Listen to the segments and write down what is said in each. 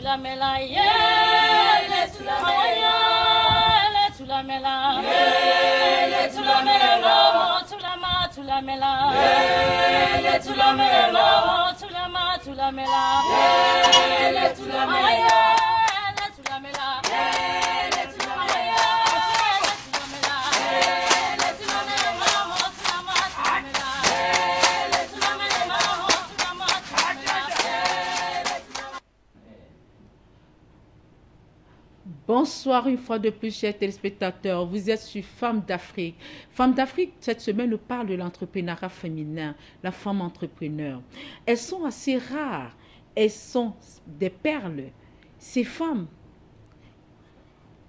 tulamela, yele tulamela, yele tulamela, yele tulamela, tulama tulamela, yele tulamela, tulama tulamela, yele tulamela, yele tulamela, yele tulamela. Bonsoir une fois de plus, chers téléspectateurs. Vous êtes sur Femmes d'Afrique. Femmes d'Afrique, cette semaine, nous parle de l'entrepreneuriat féminin, la femme entrepreneur. Elles sont assez rares. Elles sont des perles. Ces femmes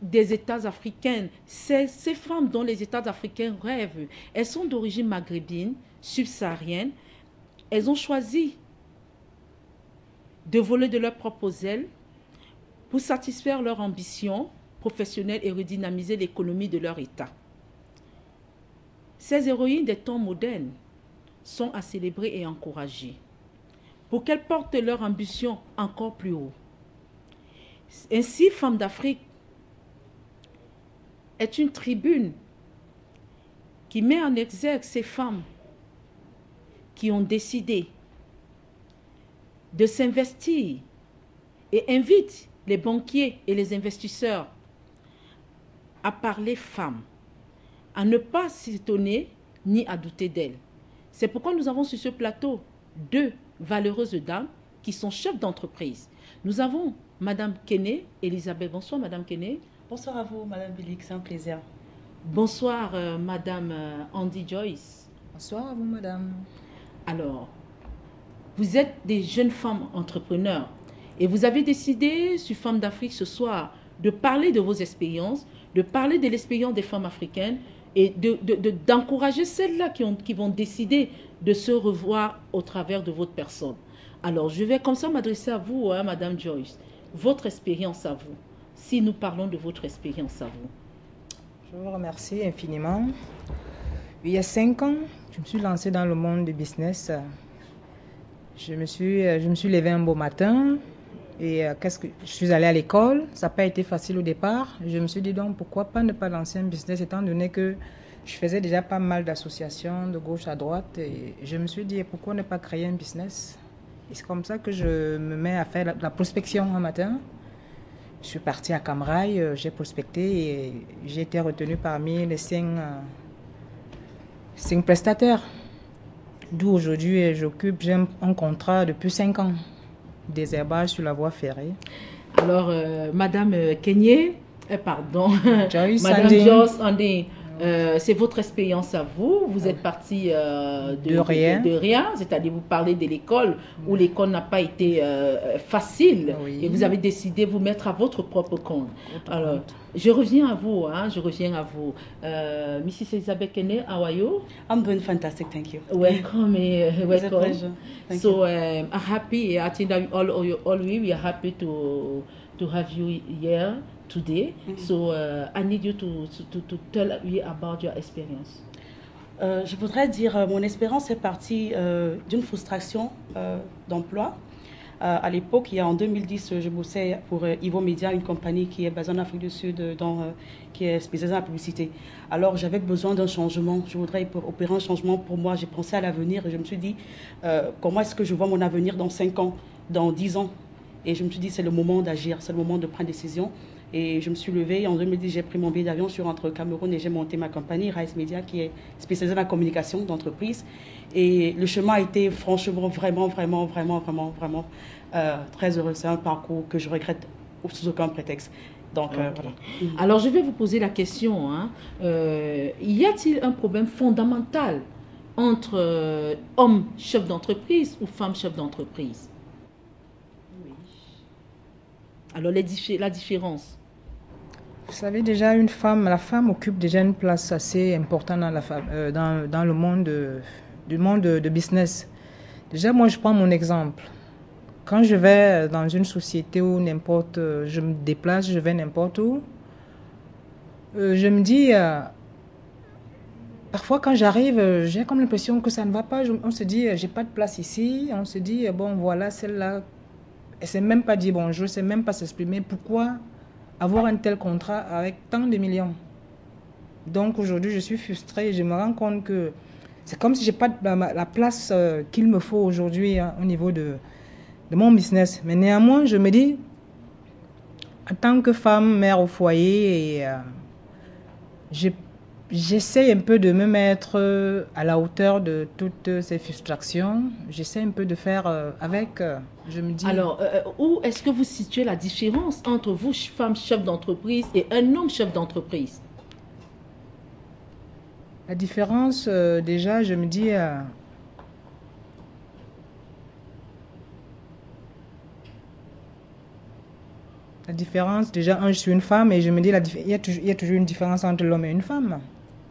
des États africains, ces femmes dont les États africains rêvent, elles sont d'origine maghrébine, subsaharienne. Elles ont choisi de voler de leurs propres ailes pour satisfaire leurs ambitions professionnelles et redynamiser l'économie de leur État. Ces héroïnes des temps modernes sont à célébrer et encourager pour qu'elles portent leur ambition encore plus haut. Ainsi, Femmes d'Afrique est une tribune qui met en exergue ces femmes qui ont décidé de s'investir et invite les banquiers et les investisseurs à parler femmes, à ne pas s'étonner ni à douter d'elles. C'est pourquoi nous avons sur ce plateau deux valeureuses dames qui sont chefs d'entreprise. Nous avons Madame Kene Elisabeth. Bonsoir Madame Kene. Bonsoir à vous Madame Billy, c'est un plaisir. Bonsoir Madame Andy Joyce. Bonsoir à vous Madame. Alors, vous êtes des jeunes femmes entrepreneurs. Et vous avez décidé, sur Femmes d'Afrique ce soir, de parler de vos expériences, de parler de l'expérience des femmes africaines et d'encourager celles-là qui vont décider de se revoir au travers de votre personne. Alors, je vais comme ça m'adresser à vous, hein, Madame Joyce. Votre expérience à vous, si nous parlons de votre expérience à vous. Je vous remercie infiniment. Il y a 5 ans, je me suis lancée dans le monde du business. Je me suis levée un beau matin. Et je suis allée à l'école, ça n'a pas été facile au départ. Je me suis dit donc pourquoi pas ne pas lancer un business étant donné que je faisais déjà pas mal d'associations de gauche à droite. Et je me suis dit pourquoi ne pas créer un business. Et c'est comme ça que je me mets à faire la prospection un matin. Je suis partie à Camrail, j'ai prospecté et j'ai été retenue parmi les 5 prestataires. D'où aujourd'hui j'ai un contrat depuis 5 ans. Désherbage sur la voie ferrée. Alors, Madame Kenyé, pardon, Joyce Madame Joyce Andé, c'est votre expérience à vous. Vous êtes partie de rien, c'est-à-dire vous parlez de l'école où l'école n'a pas été facile et vous avez décidé de vous mettre à votre propre compte. Alors, je reviens à vous, Mrs. Elizabeth Kene, how are you? I'm doing fantastic, thank you. Welcome, welcome. It's a pleasure. Thank you. I'm happy. I think that all we are happy to have you here today. So I need you to tell me about your experience. Je voudrais dire, mon expérience est partie d'une frustration d'emploi. À l'époque, en 2010, je bossais pour Ivo Media, une compagnie qui est basée en Afrique du Sud, qui est spécialisée dans la publicité. Alors, j'avais besoin d'un changement. Je voudrais opérer un changement pour moi. J'ai pensé à l'avenir et je me suis dit, comment est-ce que je vois mon avenir dans 5 ans, dans 10 ans? Et je me suis dit, c'est le moment d'agir, c'est le moment de prendre des décisions. Et je me suis levée. En 2010, j'ai pris mon billet d'avion, je suis rentrée au Cameroun et j'ai monté ma compagnie, Rice Media, qui est spécialisée dans la communication d'entreprise. Et le chemin a été franchement, vraiment très heureux. C'est un parcours que je regrette sous aucun prétexte. Donc, voilà. Alors, je vais vous poser la question. Y a-t-il un problème fondamental entre hommes chefs d'entreprise ou femmes chefs d'entreprise? Oui. Alors, la différence? Vous savez, déjà, la femme occupe déjà une place assez importante dans le monde de business. Déjà, moi, je prends mon exemple. Quand je vais dans une société ou je me déplace, je vais n'importe où, je me dis, parfois quand j'arrive, j'ai comme l'impression que ça ne va pas. On se dit, j'ai pas de place ici. On se dit, bon, voilà, celle-là, Elle ne sait même pas dire bonjour, elle ne sait même pas s'exprimer. Pourquoi avoir un tel contrat avec tant de millions? Donc aujourd'hui, je suis frustrée et je me rends compte que c'est comme si je n'ai pas la place qu'il me faut aujourd'hui au niveau de mon business. Mais néanmoins, je me dis, en tant que femme, mère au foyer, j'essaie un peu de me mettre à la hauteur de toutes ces frustrations. J'essaie un peu de faire avec, je me dis... Alors, où est-ce que vous situez la différence entre vous, femme chef d'entreprise, et un homme chef d'entreprise? La différence, déjà, je me dis... la différence, déjà, je suis une femme et je me dis, il y a toujours une différence entre l'homme et une femme.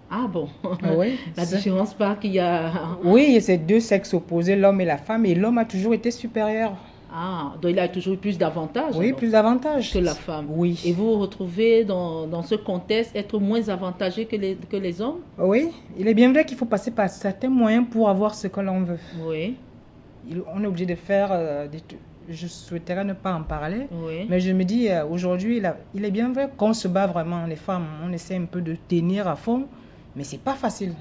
Ah bon? Oui. La différence pas qu'il y a... Oui, il y a ces deux sexes opposés, l'homme et la femme, et l'homme a toujours été supérieur. Ah, donc il a toujours eu plus d'avantages. Oui, alors, plus d'avantages. que la femme. Oui. Et vous vous retrouvez dans ce contexte être moins avantagé que les hommes? Oui, il est bien vrai qu'il faut passer par certains moyens pour avoir ce que l'on veut. Oui. On est obligé de faire... je souhaiterais ne pas en parler, Oui. mais je me dis, aujourd'hui, il est bien vrai qu'on se bat vraiment, les femmes. On essaie un peu de tenir à fond, mais c'est pas facile.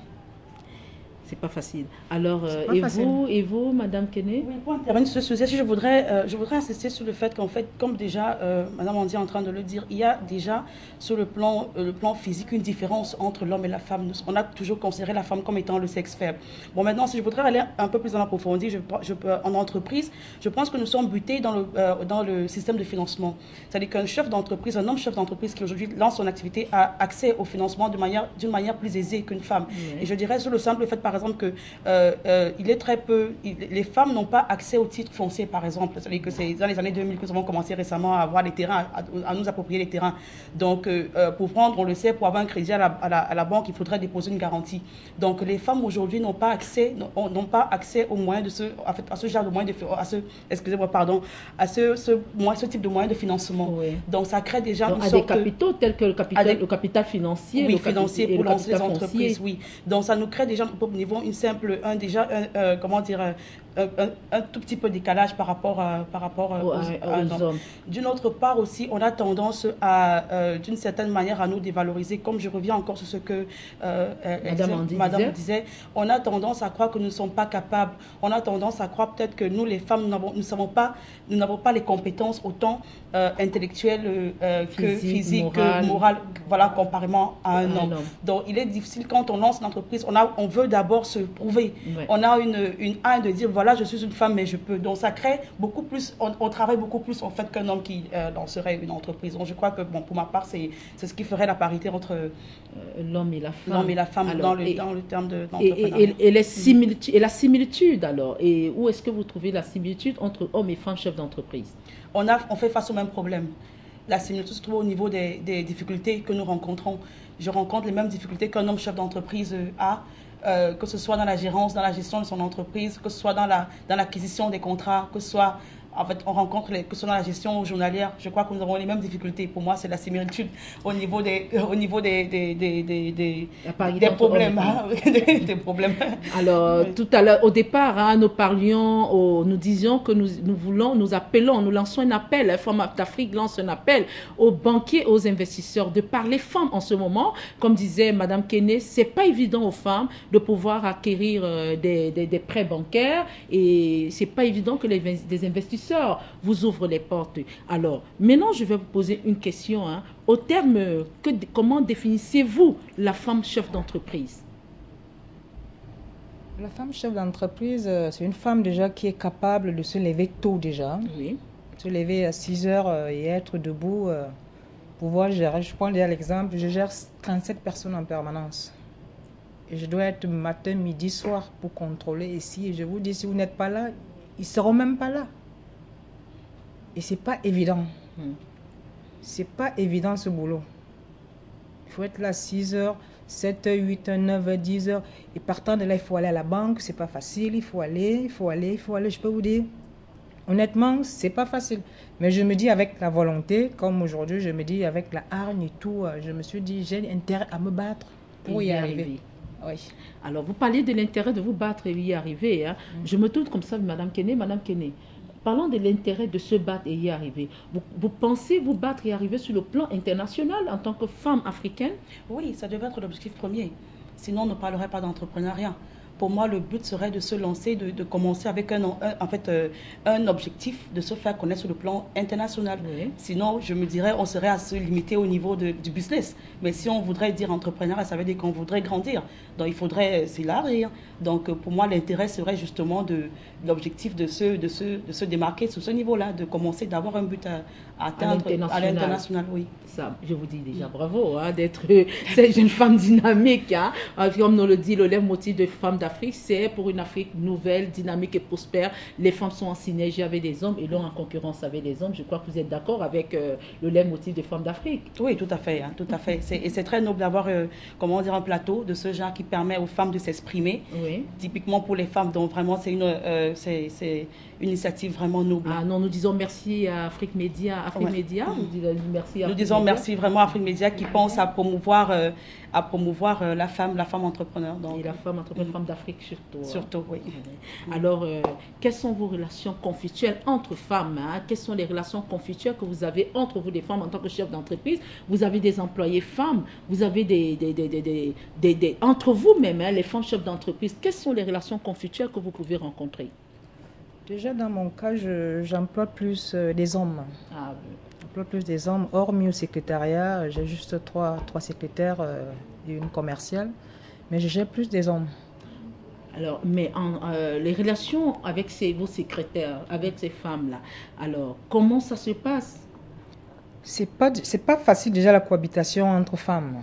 C'est pas facile. Alors, pas facile. Et vous, Madame Kene? Oui, pour intervenir sur ce sujet, je voudrais insister sur le fait qu'en fait, comme déjà Madame Andy est en train de le dire, il y a déjà sur le plan physique une différence entre l'homme et la femme. On a toujours considéré la femme comme étant le sexe faible. Bon, maintenant, si je voudrais aller un peu plus en approfondi, en entreprise, je pense que nous sommes butés dans le système de financement. C'est-à-dire qu'un chef d'entreprise, un homme chef d'entreprise qui aujourd'hui lance son activité a accès au financement d'une manière plus aisée qu'une femme. Oui. Et je dirais sur le simple fait, par exemple, que il est très peu, les femmes n'ont pas accès aux titres fonciers, par exemple. C'est-à-dire que c'est dans les années 2000 que nous avons commencé récemment à avoir les terrains, à nous approprier les terrains. Donc, pour prendre, on le sait, pour avoir un crédit à la banque, il faudrait déposer une garantie. Donc, les femmes aujourd'hui n'ont pas accès aux moyens à ce genre de moyens ce type de moyens de financement. Oui. Donc, ça crée déjà à des capitaux tels que le capital financier. Oui, financier pour lancer les entreprises, oui. Donc, ça nous crée déjà au niveau un tout petit peu décalage par rapport aux hommes. D'une autre part aussi, on a tendance d'une certaine manière à nous dévaloriser, comme je reviens encore sur ce que Madame disait, on a tendance à croire que nous ne sommes pas capables, on a tendance à croire peut-être que nous les femmes, nous n'avons pas les compétences autant intellectuelles que physiques, que morales, voilà, comparément à un homme. Donc il est difficile quand on lance une entreprise, on veut d'abord se prouver. Ouais. On a une haine de dire voilà, je suis une femme mais je peux. Donc ça crée beaucoup plus, on travaille beaucoup plus en fait qu'un homme qui lancerait une entreprise. Donc je crois que bon, pour ma part c'est ce qui ferait la parité entre l'homme et la femme. L'homme et la femme. Alors, dans le terme d'entrepreneuriat. Et la similitude alors, et où est-ce que vous trouvez la similitude entre hommes et femmes chefs d'entreprise? On fait face au même problème. La similitude se trouve au niveau des difficultés que nous rencontrons. Je rencontre les mêmes difficultés qu'un homme chef d'entreprise a. Que ce soit dans la gérance, dans la gestion de son entreprise, que ce soit dans l'acquisition des contrats, que ce soit, en fait, on rencontre que ce soit dans la gestion journalière. Je crois que nous avons les mêmes difficultés. Pour moi, c'est la similitude au niveau des problèmes. Des problèmes. Alors, tout à l'heure, au départ, nous disions que nous lançons un appel, la Femme d'Afrique lance un appel aux banquiers, aux investisseurs de parler femmes en ce moment. Comme disait Madame Kene, c'est pas évident aux femmes de pouvoir acquérir des prêts bancaires et c'est pas évident que des investisseurs vous ouvrent les portes. Alors, maintenant, je vais vous poser une question. Au terme, comment définissez-vous la femme chef d'entreprise? La femme chef d'entreprise, c'est une femme déjà qui est capable de se lever tôt déjà. Oui. Se lever à 6 heures et être debout, pouvoir gérer. Je prends déjà l'exemple, je gère 37 personnes en permanence. Et je dois être matin, midi, soir pour contrôler ici. Et je vous dis, si vous n'êtes pas là, ils ne seront même pas là. Et ce n'est pas évident. Ce n'est pas évident ce boulot. Il faut être là 6 heures, 7 heures, 8 heures, 9 heures, 10 heures. Et partant de là, il faut aller à la banque. Ce n'est pas facile. Il faut aller. Je peux vous dire, honnêtement, ce n'est pas facile. Mais je me dis avec la volonté, comme aujourd'hui, je me dis avec la hargne et tout, je me suis dit, j'ai intérêt à me battre pour y arriver. Oui. Alors, vous parlez de l'intérêt de vous battre et y arriver. Je me tourne comme ça, Madame Kene. Madame Kene, parlant de l'intérêt de se battre et y arriver, vous pensez vous battre et arriver sur le plan international en tant que femme africaine? Oui, ça devait être l'objectif premier. Sinon, on ne parlerait pas d'entrepreneuriat. Pour moi, le but serait de se lancer, de commencer avec un objectif, de se faire connaître sur le plan international. Oui. Sinon, je me dirais, on serait à se limiter au niveau du business. Mais si on voudrait dire entrepreneuriat, ça veut dire qu'on voudrait grandir. Donc, il faudrait s'élargir. Donc, pour moi, l'intérêt serait justement l'objectif de se démarquer sur ce niveau-là, de commencer, d'avoir un but à atteindre à l'international. Oui. Ça, je vous dis déjà bravo d'être cette jeune femme dynamique. Hein. Comme nous le dit le leitmotiv de Femmes d'Afrique, c'est pour une Afrique nouvelle, dynamique et prospère. Les femmes sont en synergie avec les hommes et non en concurrence avec les hommes. Je crois que vous êtes d'accord avec le leitmotiv de Femmes d'Afrique. Oui, tout à fait. Hein, tout à fait. Et c'est très noble d'avoir un plateau de ce genre qui permet aux femmes de s'exprimer. Oui. Typiquement pour les femmes, donc vraiment c'est une initiative vraiment noble. Ah non, nous disons merci à Afrique Média. Afrique Média, nous disons merci vraiment à Afrique Média qui pense à promouvoir la femme entrepreneur. Donc, et la femme entrepreneur, femme d'Afrique surtout. Surtout, oui. Alors, quelles sont vos relations conflictuelles entre femmes? Quelles sont les relations conflictuelles que vous avez entre vous, les femmes, en tant que chef d'entreprise? Vous avez des employés femmes, vous avez entre vous-même, les femmes chefs d'entreprise. Quelles sont les relations conflictuelles que vous pouvez rencontrer? Déjà, dans mon cas, j'emploie plus des hommes. Ah, oui. J'emploie plus des hommes. Hormis au secrétariat, j'ai juste trois secrétaires et une commerciale. Mais je gère plus des hommes. Alors, mais les relations avec vos secrétaires, avec ces femmes-là, alors, comment ça se passe? C'est pas facile déjà la cohabitation entre femmes.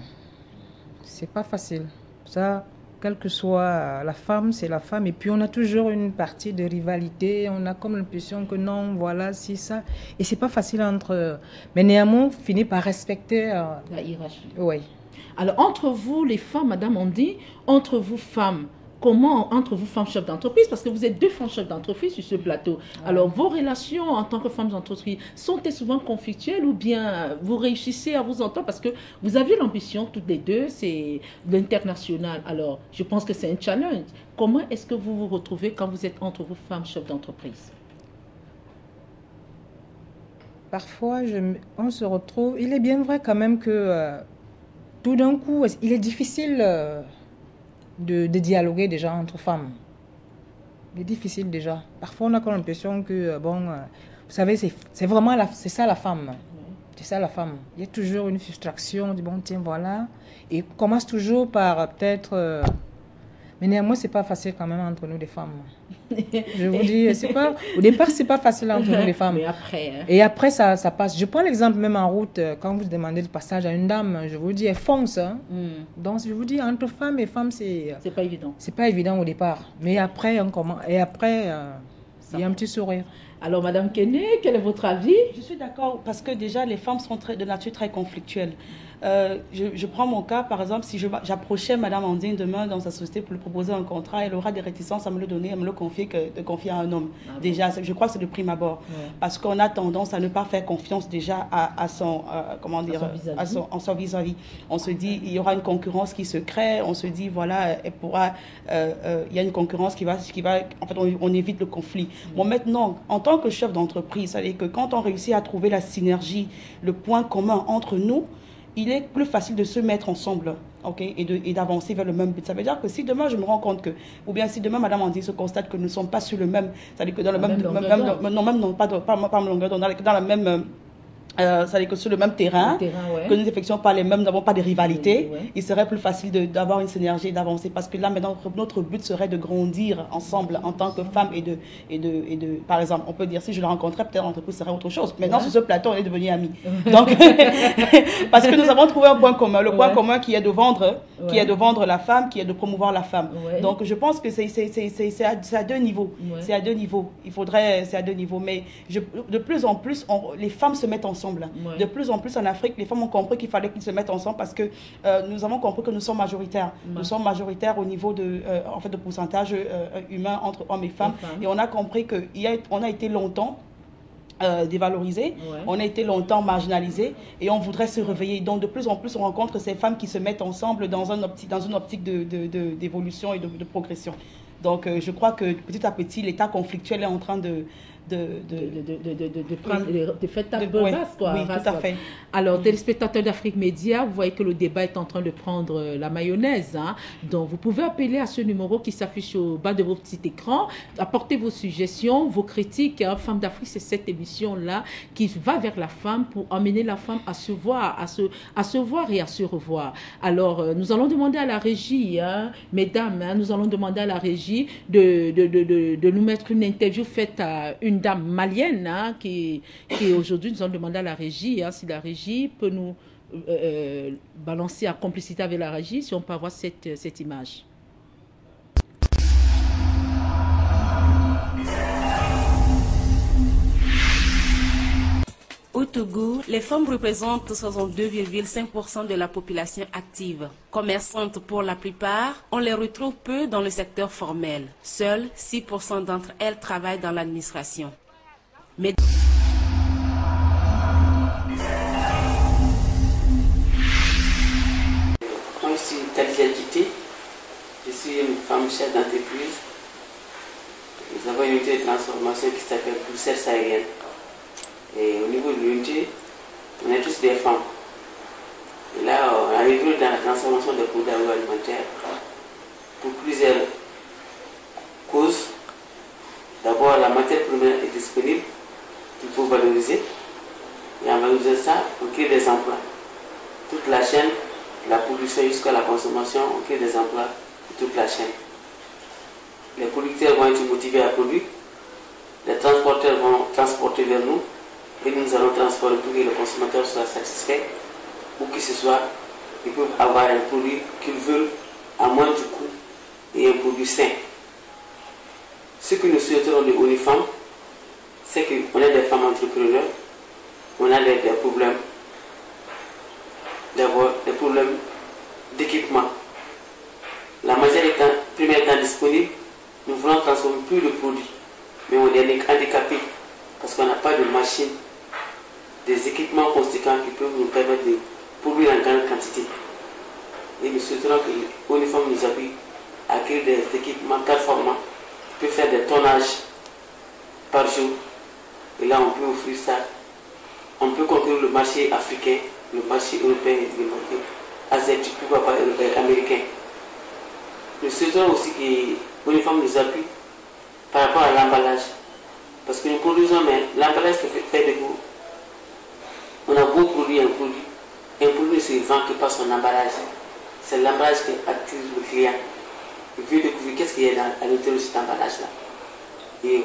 C'est pas facile. Ça, quelle que soit la femme, c'est la femme. Et puis on a toujours une partie de rivalité. On a comme l'impression que non, voilà, si ça. Et c'est pas facile entre. Mais néanmoins, on finit par respecter la hiérarchie. Oui. Alors entre vous, les femmes, Madame Andy, entre vous femmes, comment entre vous femmes chefs d'entreprise, parce que vous êtes deux femmes chefs d'entreprise sur ce plateau. Alors vos relations en tant que femmes d'entreprise sont-elles souvent conflictuelles ou bien vous réussissez à vous entendre parce que vous avez l'ambition toutes les deux, c'est l'international. Alors je pense que c'est un challenge. Comment est-ce que vous vous retrouvez quand vous êtes entre vous femmes chefs d'entreprise? Parfois, on se retrouve. Il est bien vrai quand même que tout d'un coup, il est difficile de dialoguer déjà entre femmes. C'est difficile déjà. Parfois, on a comme l'impression que, vous savez, c'est vraiment c'est ça la femme. C'est ça la femme. Il y a toujours une frustration, on dit, bon, tiens, voilà. Et on commence toujours par peut-être... mais néanmoins, c'est pas facile quand même entre nous, les femmes. Je vous dis, au départ, c'est pas facile entre nous, les femmes. Mais après, hein. Et après, ça passe. Je prends l'exemple même en route, quand vous demandez le passage à une dame, je vous dis, elle fonce. Hein. Donc, je vous dis, entre femmes et femmes, c'est pas évident. C'est pas évident au départ. Mais après, il y a un petit sourire. Alors, Madame Kene, quel est votre avis? Je suis d'accord, parce que déjà, les femmes sont de nature très conflictuelle. Je prends mon cas, par exemple, si j'approchais Madame Andine demain dans sa société pour lui proposer un contrat, elle aura des réticences à me le donner, à me le confier, de confier à un homme. Déjà, je crois que c'est de prime abord. Ouais. Parce qu'on a tendance à ne pas faire confiance déjà à son vis-à-vis. On se dit, il y aura une concurrence qui se crée, on se dit, voilà, il y a une concurrence qui va en fait, on évite le conflit. Bon, maintenant, en tant que chef d'entreprise, c'est-à-dire que quand on réussit à trouver la synergie, le point commun entre nous, il est plus facile de se mettre ensemble, okay, et d'avancer vers le même but. Ça veut dire que si demain je me rends compte que, ou bien si demain Madame Andy se constate que nous ne sommes pas sur le même, c'est-à-dire que dans le même c'est-à-dire que sur le même terrain, ouais. Que nous effectuons pas les mêmes, nous n'avons pas de rivalité, ouais. Il serait plus facile d'avoir une synergie, d'avancer, parce que là maintenant notre but serait de grandir ensemble en tant que femmes et de par exemple, on peut dire si je le rencontrais, peut-être l'entreprise serait autre chose. Maintenant sur ce plateau on est devenus amis. Donc parce que nous avons trouvé un point commun, le point commun qui est de vendre, qui est de vendre la femme, qui est de promouvoir la femme. Donc je pense que c'est à deux niveaux, c'est à deux niveaux. C'est à deux niveaux, mais de plus en plus les femmes se mettent ensemble. Ouais. De plus en plus en Afrique, les femmes ont compris qu'il fallait qu'ils se mettent ensemble parce que nous avons compris que nous sommes majoritaires. Ouais. Nous sommes majoritaires au niveau de pourcentage humain entre hommes et femmes. Et on a compris qu'on a été longtemps dévalorisés, on a été longtemps marginalisés et on voudrait se réveiller. Donc de plus en plus, on rencontre ces femmes qui se mettent ensemble dans une optique d'évolution et de progression. Donc je crois que petit à petit, l'état conflictuel est en train prendre, de faire table rase, quoi. Oui, tout à fait. Alors, téléspectateurs d'Afrique Média, vous voyez que le débat est en train de prendre la mayonnaise. Hein. Donc, vous pouvez appeler à ce numéro qui s'affiche au bas de vos petits écrans, apporter vos suggestions, vos critiques. Hein. Femmes d'Afrique, c'est cette émission-là qui va vers la femme pour emmener la femme à se voir, à se voir et à se revoir. Alors, nous allons demander à la régie, hein, mesdames, hein, nous allons demander à la régie de nous mettre une interview faite à une dame malienne hein, qui aujourd'hui, nous allons demander à la régie hein, si la régie peut nous balancer à complicité avec la régie, si on peut avoir cette image. Au Togo, les femmes représentent 62,5% de la population active. Commerçantes pour la plupart, on les retrouve peu dans le secteur formel. Seuls 6% d'entre elles travaillent dans l'administration. Mais... Moi, je suis Khadija Djité. Je suis une femme chef d'entreprise. Nous avons une unité de transformation qui s'appelle Bruxelles Sahélienne. Et au niveau de l'unité, on est tous des femmes. Et là, on a évolué dans la transformation des produits agroalimentaires pour plusieurs causes. D'abord, la matière première est disponible, qu'il faut valoriser. Et en valorisant ça, on crée des emplois. Toute la chaîne, de la production jusqu'à la consommation, on crée des emplois pour toute la chaîne. Les producteurs vont être motivés à produire, les transporteurs vont transporter vers nous, et nous allons transformer pour que le consommateur soit satisfait, ou que ce soit, ils peuvent avoir un produit qu'ils veulent à moins du coût et un produit sain. Ce que nous souhaitons de Unifam, c'est qu'on a des femmes entrepreneurs, on a des problèmes, d'abord des problèmes d'équipement. La matière première étant disponible, nous voulons transformer plus le produit, mais on est handicapé parce qu'on n'a pas de machine, des équipements conséquents qui peuvent nous permettre de produire en grande quantité. Et nous souhaiterons que l'Uniforme nous appuie à créer des équipements performants qui peuvent faire des tonnages par jour. Et là, on peut offrir ça. On peut conquérir le marché africain, le marché européen et le marché asiatique, pourquoi pas américain. Nous souhaitons aussi que l'Uniforme nous appuie par rapport à l'emballage. Parce que nous produisons, mais l'emballage fait de vous. On a beau produire un produit ne se vend que par son emballage. C'est l'emballage qui attire le client. Il veut découvrir qu'est-ce qu'il y a à l'intérieur de cet emballage-là. Et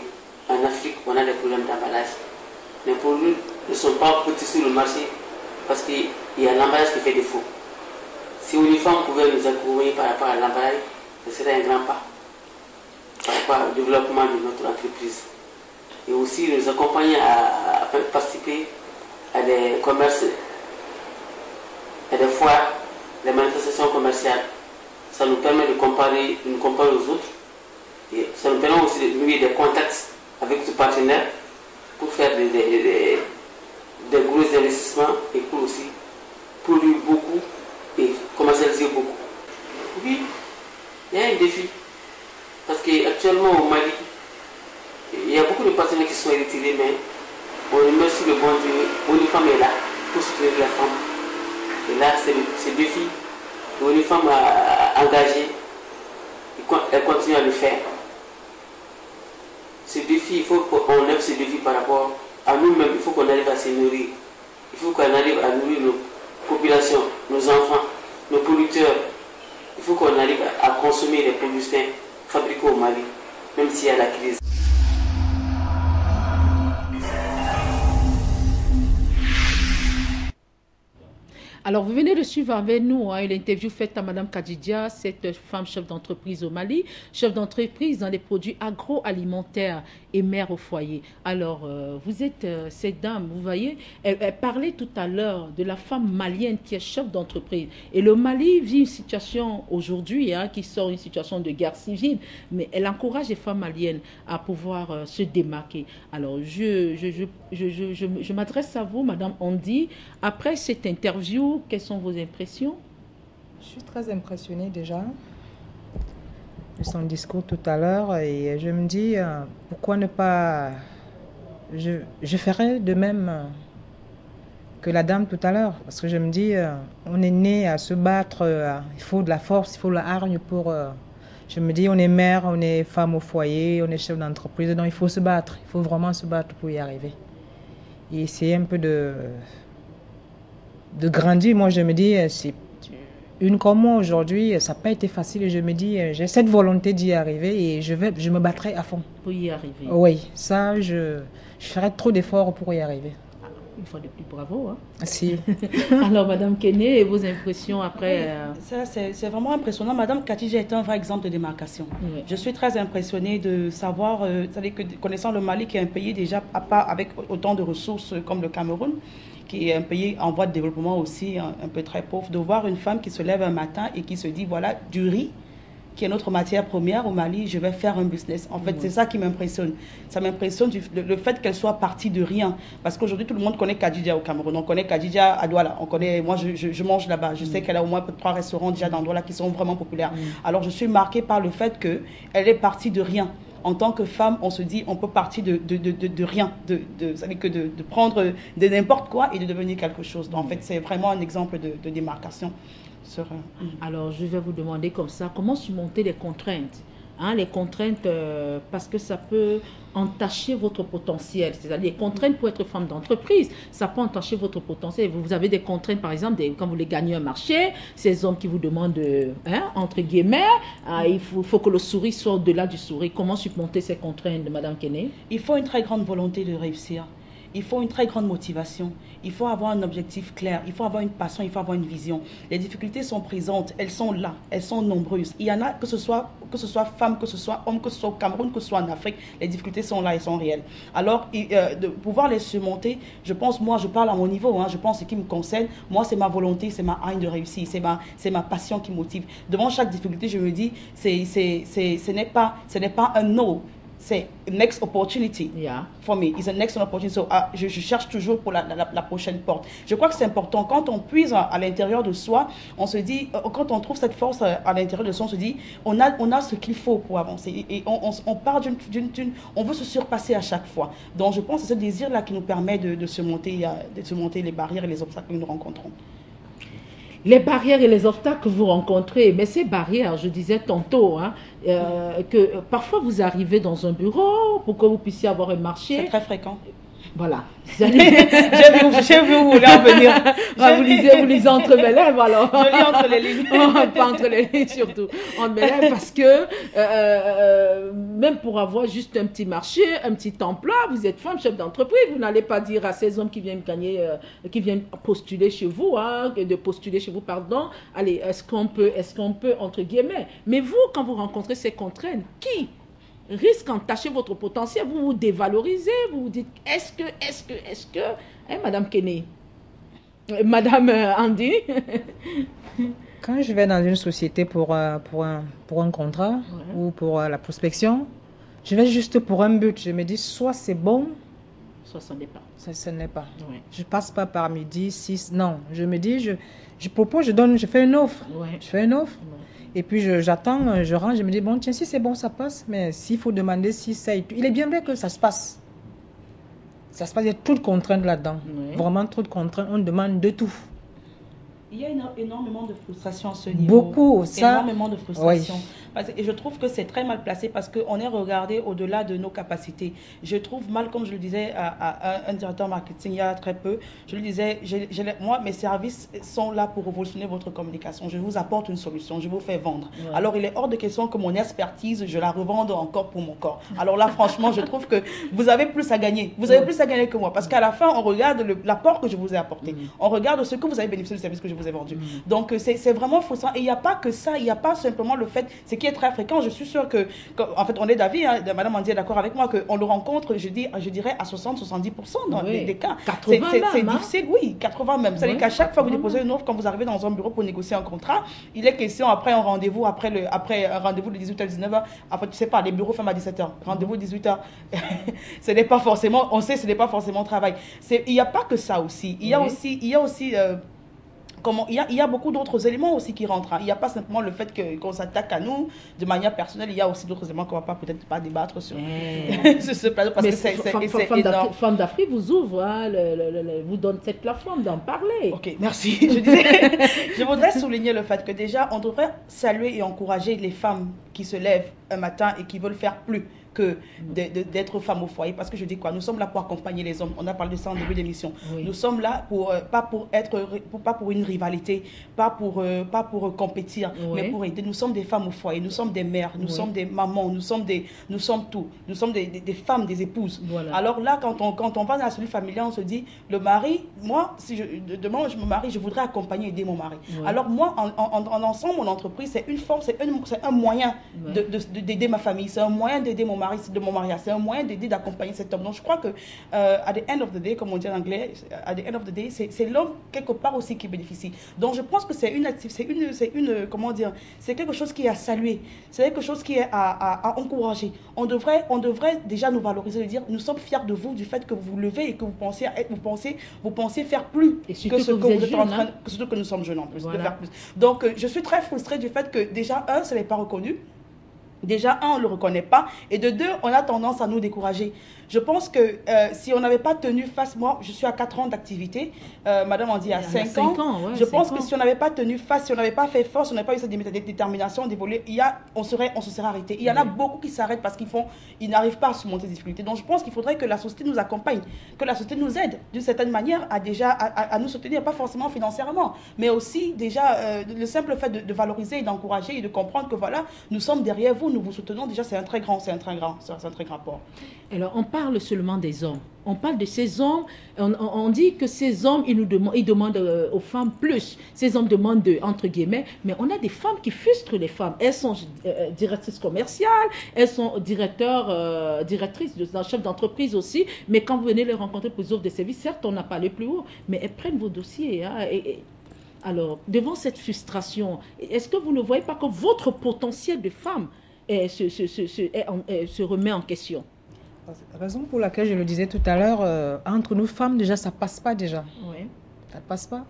en Afrique, on a des problèmes d'emballage. Les produits ne sont pas petits sur le marché parce qu'il y a l'emballage qui fait défaut. Si Unifam pouvait nous accompagner par rapport à l'emballage, ce serait un grand pas par rapport au développement de notre entreprise. Et aussi nous accompagner à participer à des commerces, à des foires, des manifestations commerciales. Ça nous permet de nous comparer aux autres. Et ça nous permet aussi de nouer des contacts avec nos partenaires pour faire des gros investissements et pour aussi produire beaucoup et commercialiser beaucoup. Oui, il y a un défi. Parce qu'actuellement au Mali, il y a beaucoup de partenaires qui sont retirés, mais on remercie le bon Dieu, Unifam est là pour soutenir la femme. Et là, c'est le défi que Unifam a engagé, elle continue à le faire. Ce défi, il faut qu'on lève ce défi par rapport à nous-mêmes, il faut qu'on arrive à se nourrir. Il faut qu'on arrive à nourrir nos populations, nos enfants, nos producteurs. Il faut qu'on arrive à consommer les produits sains fabriqués au Mali, même s'il y a la crise. Alors, vous venez de suivre avec nous hein, l'interview faite à Mme Khadija, cette femme chef d'entreprise au Mali, chef d'entreprise dans les produits agroalimentaires et mère au foyer. Alors, vous êtes cette dame, vous voyez, elle parlait tout à l'heure de la femme malienne qui est chef d'entreprise. Et le Mali vit une situation aujourd'hui hein, qui sort une situation de guerre civile, mais elle encourage les femmes maliennes à pouvoir se démarquer. Alors, je m'adresse à vous, Mme Andy, après cette interview. Quelles sont vos impressions? Je suis très impressionnée déjà de son discours tout à l'heure et je me dis pourquoi ne pas je ferai de même que la dame tout à l'heure. Parce que je me dis, on est né à se battre, il faut de la force, il faut la hargne pour... je me dis, on est mère, on est femme au foyer, on est chef d'entreprise, donc il faut se battre. Il faut vraiment se battre pour y arriver. Et essayer un peu de grandir. Moi, je me dis, c'est une comme moi aujourd'hui, ça n'a pas été facile. Et je me dis, j'ai cette volonté d'y arriver et je me battrai à fond. Pour y arriver. Oui, ça, je ferai trop d'efforts pour y arriver. Une fois de plus, bravo. Hein. Si. Alors, Madame Kené, vos impressions après Ça, c'est vraiment impressionnant. Madame Katidja est un vrai exemple de démarcation. Oui. Je suis très impressionnée de savoir, c'est-à-dire que connaissant le Mali, qui est un pays déjà pas avec autant de ressources comme le Cameroun, qui est un pays en voie de développement aussi, un peu très pauvre, de voir une femme qui se lève un matin et qui se dit, voilà, du riz, qui est notre matière première au Mali, je vais faire un business. En fait, c'est ça qui m'impressionne. Ça m'impressionne le fait qu'elle soit partie de rien. Parce qu'aujourd'hui, tout le monde connaît Kadidja au Cameroun. On connaît Kadidja à Douala. On connaît, moi, je mange là-bas. Je sais qu'elle a au moins 3 restaurants déjà dans Douala qui sont vraiment populaires. Alors, je suis marquée par le fait qu'elle est partie de rien. En tant que femme, on se dit, on peut partir de rien, c'est-à-dire que de prendre de n'importe quoi et de devenir quelque chose. Donc, en fait, c'est vraiment un exemple de démarcation. Alors, je vais vous demander comme ça, comment surmonter les contraintes, hein, les contraintes, parce que ça peut entacher votre potentiel. C'est-à-dire, les contraintes pour être femme d'entreprise, ça peut entacher votre potentiel. Vous avez des contraintes, par exemple, quand vous voulez gagner un marché, ces hommes qui vous demandent, entre guillemets, il faut que le sourire soit au-delà du sourire. Comment surmonter ces contraintes, Madame Kené? Il faut une très grande volonté de réussir. Il faut une très grande motivation. Il faut avoir un objectif clair. Il faut avoir une passion. Il faut avoir une vision. Les difficultés sont présentes. Elles sont là. Elles sont nombreuses. Il y en a, que ce soit femme, que ce soit homme, que ce soit au Cameroun, que ce soit en Afrique. Les difficultés sont là. Elles sont réelles. Alors, de pouvoir les surmonter, je pense, moi, je parle à mon niveau. Je pense ce qui me concerne. Moi, c'est ma volonté, c'est ma haine de réussir. C'est ma passion qui motive. Devant chaque difficulté, je me dis, ce n'est pas un no. C'est next opportunity for me. It's a next opportunity. So, je cherche toujours pour la prochaine porte. Je crois que c'est important. Quand on puise à l'intérieur de soi, on se dit, quand on trouve cette force à l'intérieur de soi, on se dit, on a ce qu'il faut pour avancer. Et on part on veut se surpasser à chaque fois. Donc, je pense que c'est ce désir-là qui nous permet de surmonter les barrières et les obstacles que nous rencontrons. Les barrières et les obstacles que vous rencontrez, mais ces barrières, je disais tantôt, que parfois vous arrivez dans un bureau pour que vous puissiez avoir un marché. C'est très fréquent. Voilà. J'ai vu où vous voulez en venir. Vous lisez entre mes lèvres alors. Je lis entre les lignes. Pas entre les lignes surtout. Entre mes lèvres parce que même pour avoir juste un petit marché, un petit emploi, vous êtes femme, chef d'entreprise, vous n'allez pas dire à ces hommes qui viennent postuler chez vous, allez, est-ce qu'on peut, entre guillemets. Mais vous, quand vous rencontrez ces contraintes, qui risque d'entacher votre potentiel, vous vous dévalorisez, vous vous dites, est-ce que, Madame Kené, Madame Andy. Quand je vais dans une société pour un contrat ou pour la prospection, je vais juste pour un but. Je me dis, soit c'est bon, soit ce n'est pas. Ce n'est pas. Oui. Je passe pas par midi, 6, non. Je me dis, je propose, je fais une offre. Oui. Je fais une offre. Oui. Et puis j'attends, je rentre, je me dis, bon, tiens, si c'est bon, ça passe. Mais s'il faut demander si ça... Il est bien vrai que ça se passe. Ça se passe, il y a trop de contraintes là-dedans. Oui. Vraiment trop de contraintes, on demande de tout. Il y a énormément de frustration à ce niveau. Beaucoup, ça. Énormément de frustration. Oui. Et je trouve que c'est très mal placé parce qu'on est regardé au-delà de nos capacités. Je trouve mal, comme je le disais à un directeur marketing il y a très peu, je lui disais, moi, mes services sont là pour révolutionner votre communication. Je vous apporte une solution, je vous fais vendre. Ouais. Alors, il est hors de question que mon expertise, je la revende encore pour mon corps. Alors là, franchement, je trouve que vous avez plus à gagner. Vous avez plus à gagner que moi. Parce qu'à la fin, on regarde l'apport que je vous ai apporté. On regarde ce que vous avez bénéficié du service que je vous ai vendu. Donc, c'est vraiment frustrant. Et il n'y a pas que ça. Il n'y a pas simplement le fait... Ce qui est très fréquent, je suis sûre que... En fait, on est d'avis, Madame Andy est d'accord avec moi, qu'on le rencontre, je dirais, à 60-70% dans des cas. 80 c'est difficile, oui, 80 même. C'est-à-dire qu'à chaque fois que vous déposez une offre, quand vous arrivez dans un bureau pour négocier un contrat, il est question, après un rendez-vous, après un rendez-vous de 18h à 19h, après, tu sais pas, les bureaux ferment à 17h, rendez-vous 18h, ce n'est pas forcément, on sait, ce n'est pas forcément travail. Il n'y a pas que ça aussi. Il y a aussi il y a beaucoup d'autres éléments aussi qui rentrent. Hein. Il n'y a pas simplement le fait qu'on s'attaque à nous de manière personnelle. Il y a aussi d'autres éléments qu'on ne va peut-être pas débattre sur ce plateau parce que c'est énorme. Femme d'Afrique vous ouvre, hein, vous donne cette plateforme d'en parler. Ok, merci. Je voudrais souligner le fait que déjà, on devrait saluer et encourager les femmes qui se lèvent un matin et qui veulent faire plus que d'être femme au foyer, parce que je dis quoi, nous sommes là pour accompagner les hommes. On a parlé de ça en début d'émission. Oui. Nous sommes là pour pas pour une rivalité, pas pour compétir, oui. mais pour aider. Nous sommes des femmes au foyer, nous sommes des mères, nous oui. sommes des mamans, nous sommes tout, nous sommes des femmes, des épouses. Voilà. Alors là, quand on va dans la cellule familiale, on se dit, le mari, moi, si demain je me marie, je voudrais accompagner, aider mon mari. Oui. Alors moi, en ensemble, mon entreprise, c'est une forme, c'est un moyen oui. d'aider ma famille, c'est un moyen d'aider mon mari, de mon mariage, c'est un moyen d'aider, d'accompagner cet homme. Donc je crois que at the end of the day, comme on dit en anglais, at the end of the day, c'est l'homme quelque part aussi qui bénéficie. Donc je pense que c'est comment dire, c'est quelque chose qui est à saluer, c'est quelque chose qui est à encourager. On devrait déjà nous valoriser, de dire nous sommes fiers de vous, du fait que vous vous levez et que vous pensez faire plus que ce que vous êtes en train, surtout que nous sommes jeunes en plus, voilà. De faire plus. Donc je suis très frustrée du fait que déjà ce n'est pas reconnu. Déjà, on ne le reconnaît pas. Et de deux, on a tendance à nous décourager. Je pense que si on n'avait pas tenu face, moi, je suis à 4 ans d'activité, madame on dit à 5 ans. Ouais, je pense que si on n'avait pas tenu face, si on n'avait pas fait force, si on n'avait pas eu cette détermination d'évoluer, on se serait arrêté. Il y en a beaucoup qui s'arrêtent parce qu'ils n'arrivent pas à surmonter des difficultés. Donc, je pense qu'il faudrait que la société nous accompagne, que la société nous aide d'une certaine manière à nous soutenir, pas forcément financièrement, mais aussi déjà le simple fait de valoriser et d'encourager et de comprendre que voilà, nous sommes derrière vous, nous vous soutenons. Déjà, c'est un très grand port. Alors, on parle seulement des hommes. On parle de ces hommes. On dit que ces hommes, ils demandent aux femmes plus. Ces hommes demandent entre guillemets. Mais on a des femmes qui frustrent les femmes. Elles sont directrices commerciales. Elles sont directrices, chefs d'entreprise aussi. Mais quand vous venez les rencontrer pour les offres de services, certes, on n'a pas les plus hauts. Mais elles prennent vos dossiers. Hein, alors, devant cette frustration, est-ce que vous ne voyez pas que votre potentiel de femme se remet en question? Raison pour laquelle je le disais tout à l'heure, entre nous femmes, déjà, ça ne passe pas déjà. Oui. Ça ne passe pas.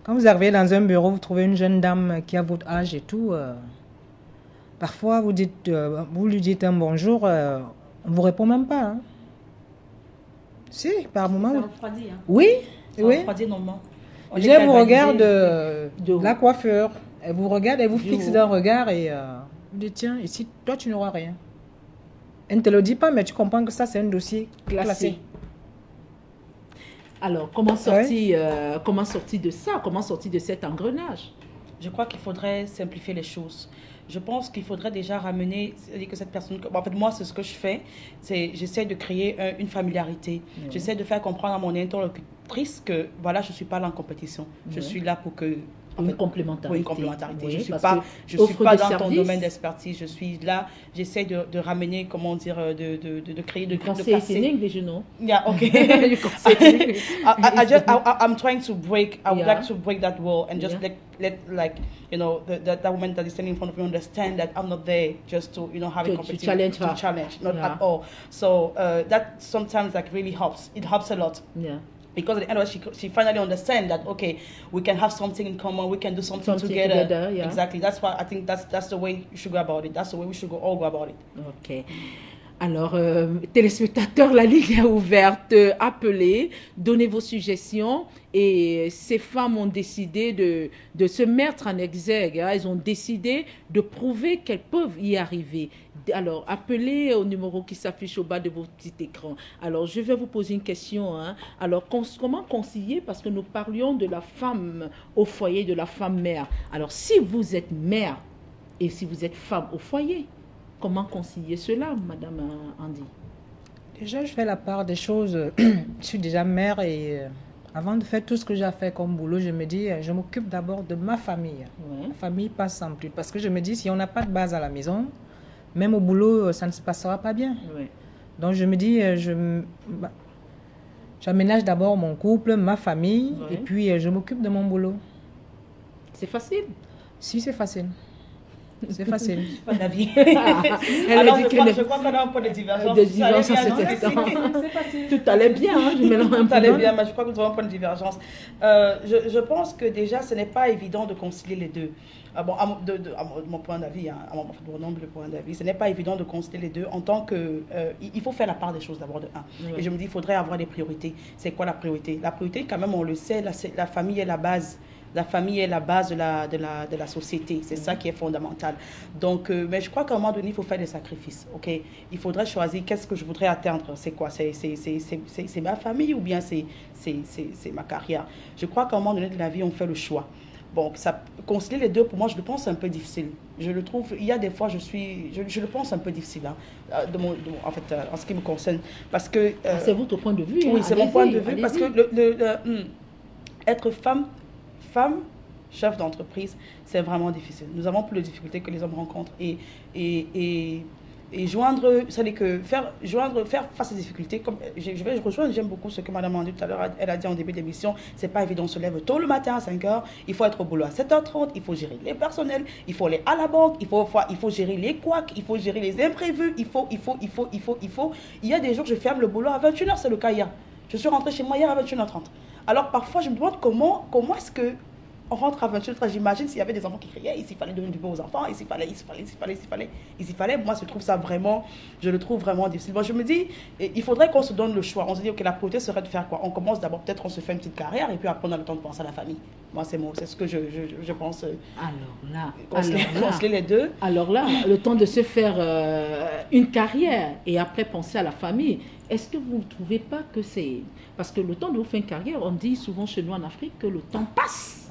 Quand vous arrivez dans un bureau, vous trouvez une jeune dame qui a votre âge et tout. Parfois, vous lui dites un bonjour, on ne vous répond même pas. Hein. Si, par moment. Ça refroidit. Hein. Oui. Ça refroidit normalement. Elle vous regarde de la coiffeur. Elle vous regarde, elle vous fixe d'un regard et vous dites, tiens, ici, toi, tu n'auras rien. Elle ne te le dit pas, mais tu comprends que ça, c'est un dossier classé. Alors, comment sortir de ça? Comment sortir de cet engrenage? Je crois qu'il faudrait simplifier les choses. Je pense qu'il faudrait déjà ramener, c'est-à-dire que cette personne, en fait moi c'est ce que je fais, c'est j'essaie de créer une familiarité. Oui. J'essaie de faire comprendre à mon interlocutrice que voilà, je ne suis pas là en compétition. Oui. Je suis là pour que... Pour une complémentarité. Pour une complémentarité. Oui, je ne suis pas dans ton domaine d'expertise. Je suis là, j'essaie de ramener, comment dire, de créer de casser. C'est in English, you know. Yeah, okay. I'm trying to break, I would like to break that wall and just let like, you know, that woman that is standing in front of me understand that I'm not there just to, you know, have a competition. To challenge, not at all. So that sometimes like really helps. It helps a lot. Yeah. Because at the end of it, she finally understands that, okay, we can have something in common, we can do something together. Yeah. Exactly. That's why I think that's the way you should go about it. That's the way we should all go about it. Okay. Alors, téléspectateurs, la ligne est ouverte. Appelez, donnez vos suggestions. Et ces femmes ont décidé de se mettre en exergue. Hein. Elles ont décidé de prouver qu'elles peuvent y arriver. Alors, appelez au numéro qui s'affiche au bas de votre petit écran. Alors, je vais vous poser une question. Hein. Alors, comment concilier? Parce que nous parlions de la femme au foyer, de la femme mère. Alors, si vous êtes mère et si vous êtes femme au foyer, comment concilier cela, Madame Andy? Déjà, je fais la part des choses. Je suis déjà mère et avant de faire tout ce que j'ai fait comme boulot, je me dis, je m'occupe d'abord de ma famille. Ouais. La famille passe en plus. Parce que je me dis, si on n'a pas de base à la maison, même au boulot, ça ne se passera pas bien. Ouais. Donc, je me dis, j'aménage d'abord mon couple, ma famille, ouais. Et puis je m'occupe de mon boulot. C'est facile? Si, c'est facile. C'est facile. Pas d'avis. Elle Alors, a dit je crois qu'on a un point de divergence. de divergence à Ça allait cet bien, instant. non? C'est facile. Tout allait bien, hein, je mélange un Tout allait peu. bien, mais je crois que nous avons un point de divergence. Je pense que déjà, ce n'est pas évident de concilier les deux. Bon, à mon point d'avis, hein, à mon humble point d'avis, ce n'est pas évident de concilier les deux en tant que... il faut faire la part des choses d'abord de un. Oui. Et je me dis, il faudrait avoir des priorités. C'est quoi la priorité? La priorité, quand même, on le sait, la famille est la base. La famille est la base de la société. C'est ça qui est fondamental. Donc, mais je crois qu'à un moment donné, il faut faire des sacrifices. Ok, il faudrait choisir qu'est-ce que je voudrais atteindre. C'est quoi? C'est ma famille ou bien c'est ma carrière? Je crois qu'à un moment donné de la vie, on fait le choix. Bon, concilier les deux, pour moi, je le pense un peu difficile. Je le trouve, il y a des fois, je le pense un peu difficile, hein, en fait, en ce qui me concerne. Parce que... c'est votre point de vue. Oui, hein. c'est mon point de vue. Allez-y. Parce que être femme, chef d'entreprise, c'est vraiment difficile. Nous avons plus de difficultés que les hommes rencontrent. Et joindre, c'est-à-dire que faire face aux difficultés, comme je vais rejoindre, j'aime beaucoup ce que Mme Andy tout à l'heure, elle a dit en début d'émission, c'est pas évident, on se lève tôt le matin à 5h, il faut être au boulot à 7h30, il faut gérer les personnels, il faut aller à la banque, il faut gérer les couacs, il faut gérer les imprévus, il faut. Il y a des jours, je ferme le boulot à 21h, c'est le cas hier. Je suis rentrée chez moi hier à 21h30. Alors parfois, je me demande comment est-ce que on rentre à 28h, j'imagine s'il y avait des enfants qui criaient, s'il fallait donner du pain aux enfants, s'il fallait. Moi, je le trouve vraiment difficile. Moi, je me dis, il faudrait qu'on se donne le choix. On se dit, ok, la priorité serait de faire quoi? On commence d'abord, peut-être on se fait une petite carrière et puis après on a le temps de penser à la famille. Moi, c'est ce que je pense. Concilier les deux. Alors là, le temps de se faire une carrière et après penser à la famille, est-ce que vous ne trouvez pas que c'est... Parce que le temps de vous faire une carrière, on dit souvent chez nous en Afrique que le temps passe.